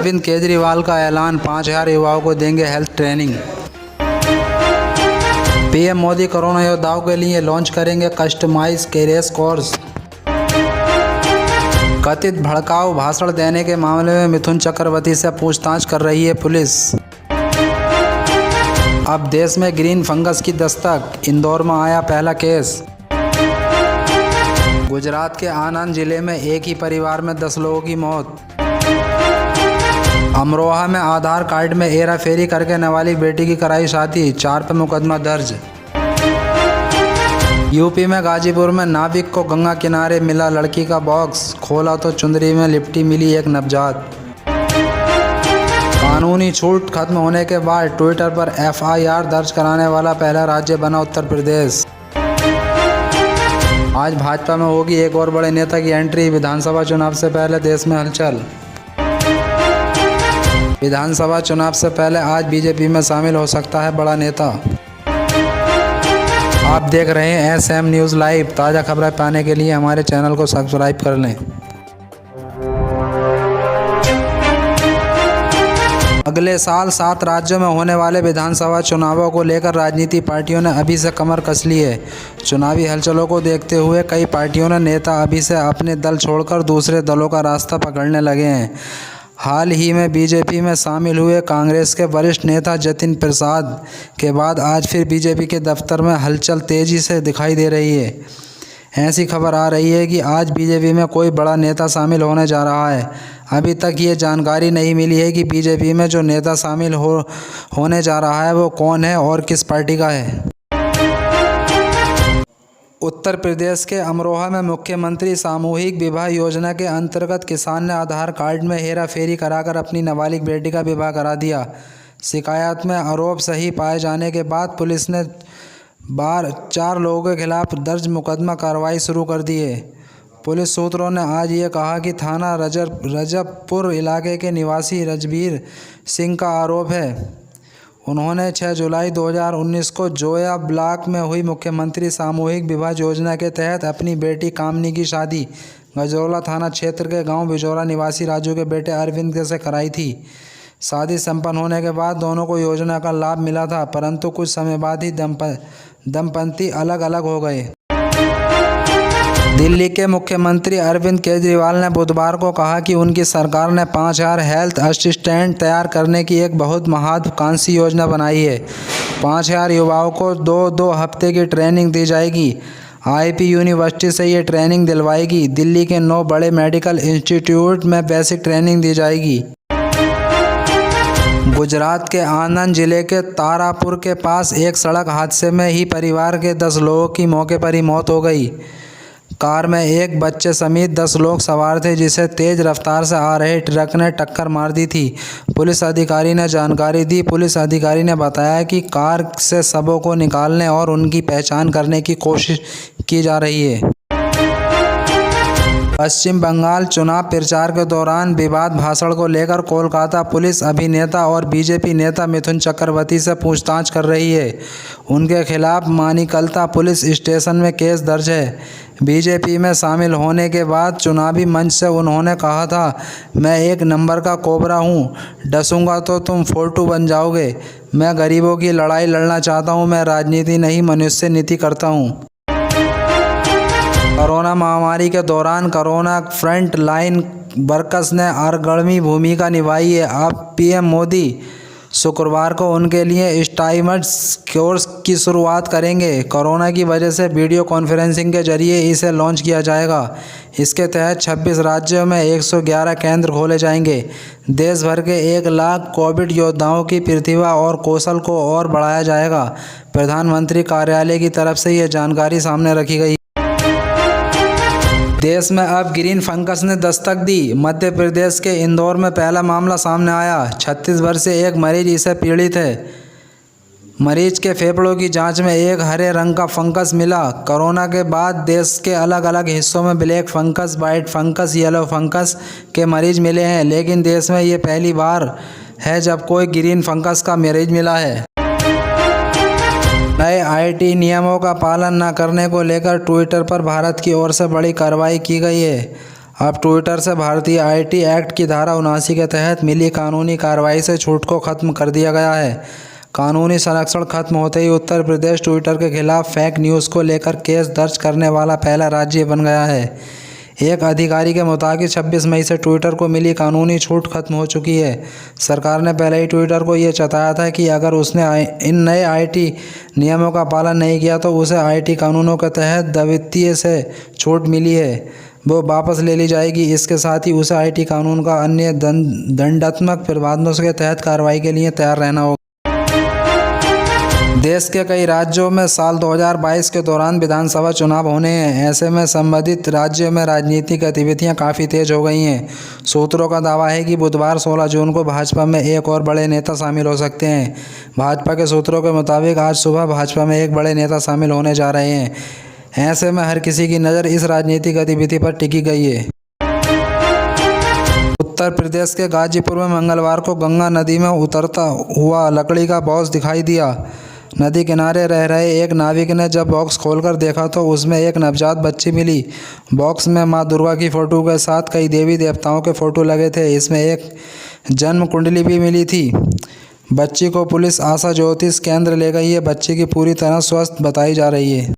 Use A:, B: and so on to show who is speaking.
A: अरविंद केजरीवाल का ऐलान, 5000 युवाओं को देंगे health training. PM Modi corona योद्धाओं के लिए लॉन्च करेंगे कस्टमाइज कैरियर कोर्स। कथित भड़काऊ भाषण देने के मामले में मिथुन चक्रवर्ती से पूछताछ कर रही है पुलिस। अब देश में ग्रीन फंगस की दस्तक, इंदौर में आया पहला केस। गुजरात के आनंद जिले में एक ही परिवार में 10 लोगों की मौत। अमरोहा में आधार कार्ड में हेरा फेरी करके नाबालिग बेटी की कराई शादी, 4 पर मुकदमा दर्ज। यूपी में गाजीपुर में नाविक को गंगा किनारे मिला लड़की का बॉक्स, खोला तो चुंदरी में लिपटी मिली एक नवजात। कानूनी छूट खत्म होने के बाद ट्विटर पर एफआईआर दर्ज कराने वाला पहला राज्य बना उत्तर प्रदेश। आज भाजपा में होगी एक और बड़े नेता की एंट्री, विधानसभा चुनाव से पहले देश में हलचल। विधानसभा चुनाव से पहले आज बीजेपी में शामिल हो सकता है बड़ा नेता। आप देख रहे हैं एसएम न्यूज़ लाइव। ताज़ा खबरें पाने के लिए हमारे चैनल को सब्सक्राइब कर लें। अगले साल 7 राज्यों में होने वाले विधानसभा चुनावों को लेकर राजनीतिक पार्टियों ने अभी से कमर कस ली है। चुनावी हलचलों को देखते हुए कई पार्टियों ने नेता अभी से अपने दल छोड़कर दूसरे दलों का रास्ता पकड़ने लगे हैं। हाल ही में बीजेपी में शामिल हुए कांग्रेस के वरिष्ठ नेता जतिन प्रसाद के बाद आज फिर बीजेपी के दफ्तर में हलचल तेजी से दिखाई दे रही है। ऐसी खबर आ रही है कि आज बीजेपी में कोई बड़ा नेता शामिल होने जा रहा है। अभी तक ये जानकारी नहीं मिली है कि बीजेपी में जो नेता शामिल होने जा रहा है वो कौन है और किस पार्टी का है। उत्तर प्रदेश के अमरोहा में मुख्यमंत्री सामूहिक विवाह योजना के अंतर्गत किसान ने आधार कार्ड में हेरा फेरी कराकर अपनी नाबालिग बेटी का विवाह करा दिया। शिकायत में आरोप सही पाए जाने के बाद पुलिस ने 4 लोगों के खिलाफ दर्ज मुकदमा कार्रवाई शुरू कर दी है। पुलिस सूत्रों ने आज ये कहा कि थाना रजबपुर इलाके के निवासी रजबीर सिंह का आरोप है। उन्होंने 6 जुलाई 2019 को जोया ब्लॉक में हुई मुख्यमंत्री सामूहिक विवाह योजना के तहत अपनी बेटी कामनी की शादी गजरौला थाना क्षेत्र के गांव बिजौरा निवासी राजू के बेटे अरविंद से कराई थी। शादी संपन्न होने के बाद दोनों को योजना का लाभ मिला था, परंतु कुछ समय बाद ही दंपति अलग अलग हो गए। दिल्ली के मुख्यमंत्री अरविंद केजरीवाल ने बुधवार को कहा कि उनकी सरकार ने 5000 हेल्थ असिस्टेंट तैयार करने की एक बहुत महत्वाकांक्षी योजना बनाई है। 5000 युवाओं को 2 हफ्ते की ट्रेनिंग दी जाएगी। आईपी यूनिवर्सिटी से ये ट्रेनिंग दिलवाएगी। दिल्ली के 9 बड़े मेडिकल इंस्टीट्यूट में बेसिक ट्रेनिंग दी जाएगी। गुजरात के आनंद जिले के तारापुर के पास एक सड़क हादसे में ही परिवार के 10 लोगों की मौके पर ही मौत हो गई। कार में एक बच्चे समेत 10 लोग सवार थे, जिसे तेज रफ्तार से आ रहे ट्रक ने टक्कर मार दी थी। पुलिस अधिकारी ने जानकारी दी। पुलिस अधिकारी ने बताया कि कार से शवों को निकालने और उनकी पहचान करने की कोशिश की जा रही है। पश्चिम बंगाल चुनाव प्रचार के दौरान विवाद भाषण को लेकर कोलकाता पुलिस अभिनेता और बीजेपी नेता मिथुन चक्रवर्ती से पूछताछ कर रही है। उनके खिलाफ मानिकलता पुलिस स्टेशन में केस दर्ज है। बीजेपी में शामिल होने के बाद चुनावी मंच से उन्होंने कहा था, मैं एक नंबर का कोबरा हूँ, डसूंगा तो तुम फोर्टू बन जाओगे। मैं गरीबों की लड़ाई लड़ना चाहता हूँ। मैं राजनीति नहीं मनुष्य नीति करता हूँ। कोरोना महामारी के दौरान कोरोना फ्रंट लाइन वर्कर्स ने अग्रणी भूमिका निभाई है। अब पीएम मोदी शुक्रवार को उनके लिए स्टाइमर्स कोर्स की शुरुआत करेंगे। कोरोना की वजह से वीडियो कॉन्फ्रेंसिंग के जरिए इसे लॉन्च किया जाएगा। इसके तहत 26 राज्यों में 111 केंद्र खोले जाएंगे। देश भर के 1 लाख कोविड योद्धाओं की प्रतिभा और कौशल को और बढ़ाया जाएगा। प्रधानमंत्री कार्यालय की तरफ से ये जानकारी सामने रखी गई। देश में अब ग्रीन फंगस ने दस्तक दी। मध्य प्रदेश के इंदौर में पहला मामला सामने आया। 36 वर्ष से एक मरीज इससे पीड़ित है। मरीज के फेफड़ों की जांच में एक हरे रंग का फंगस मिला। कोरोना के बाद देश के अलग अलग हिस्सों में black fungus, white fungus, yellow fungus के मरीज मिले हैं, लेकिन देश में ये पहली बार है जब कोई ग्रीन फंगस का मरीज मिला है। नए आईटी नियमों का पालन न करने को लेकर ट्विटर पर भारत की ओर से बड़ी कार्रवाई की गई है। अब ट्विटर से भारतीय आईटी एक्ट की धारा 79 के तहत मिली कानूनी कार्रवाई से छूट को खत्म कर दिया गया है। कानूनी संरक्षण खत्म होते ही उत्तर प्रदेश ट्विटर के खिलाफ फेक न्यूज़ को लेकर केस दर्ज करने वाला पहला राज्य बन गया है। एक अधिकारी के मुताबिक 26 मई से ट्विटर को मिली कानूनी छूट खत्म हो चुकी है। सरकार ने पहले ही ट्विटर को ये चेताया था कि अगर उसने इन नए आईटी नियमों का पालन नहीं किया तो उसे आईटी कानूनों के तहत द्वितीय से छूट मिली है वो वापस ले ली जाएगी। इसके साथ ही उसे आईटी कानून का अन्य दंडात्मक प्रावधानों के तहत कार्रवाई के लिए तैयार रहना होगा। देश के कई राज्यों में साल 2022 के दौरान विधानसभा चुनाव होने हैं। ऐसे में संबंधित राज्यों में राजनीतिक गतिविधियां काफ़ी तेज हो गई हैं। सूत्रों का दावा है कि बुधवार 16 जून को भाजपा में एक और बड़े नेता शामिल हो सकते हैं। भाजपा के सूत्रों के मुताबिक आज सुबह भाजपा में एक बड़े नेता शामिल होने जा रहे हैं। ऐसे में हर किसी की नज़र इस राजनीतिक गतिविधि पर टिकी गई है। उत्तर प्रदेश के गाजीपुर में मंगलवार को गंगा नदी में उतरता हुआ लकड़ी का बॉक्स दिखाई दिया। नदी किनारे रह रहे एक नाविक ने जब बॉक्स खोलकर देखा तो उसमें एक नवजात बच्ची मिली। बॉक्स में मां दुर्गा की फ़ोटो के साथ कई देवी देवताओं के फ़ोटो लगे थे। इसमें एक जन्म कुंडली भी मिली थी। बच्ची को पुलिस आशा ज्योतिष केंद्र ले गई है। बच्ची की पूरी तरह स्वस्थ बताई जा रही है।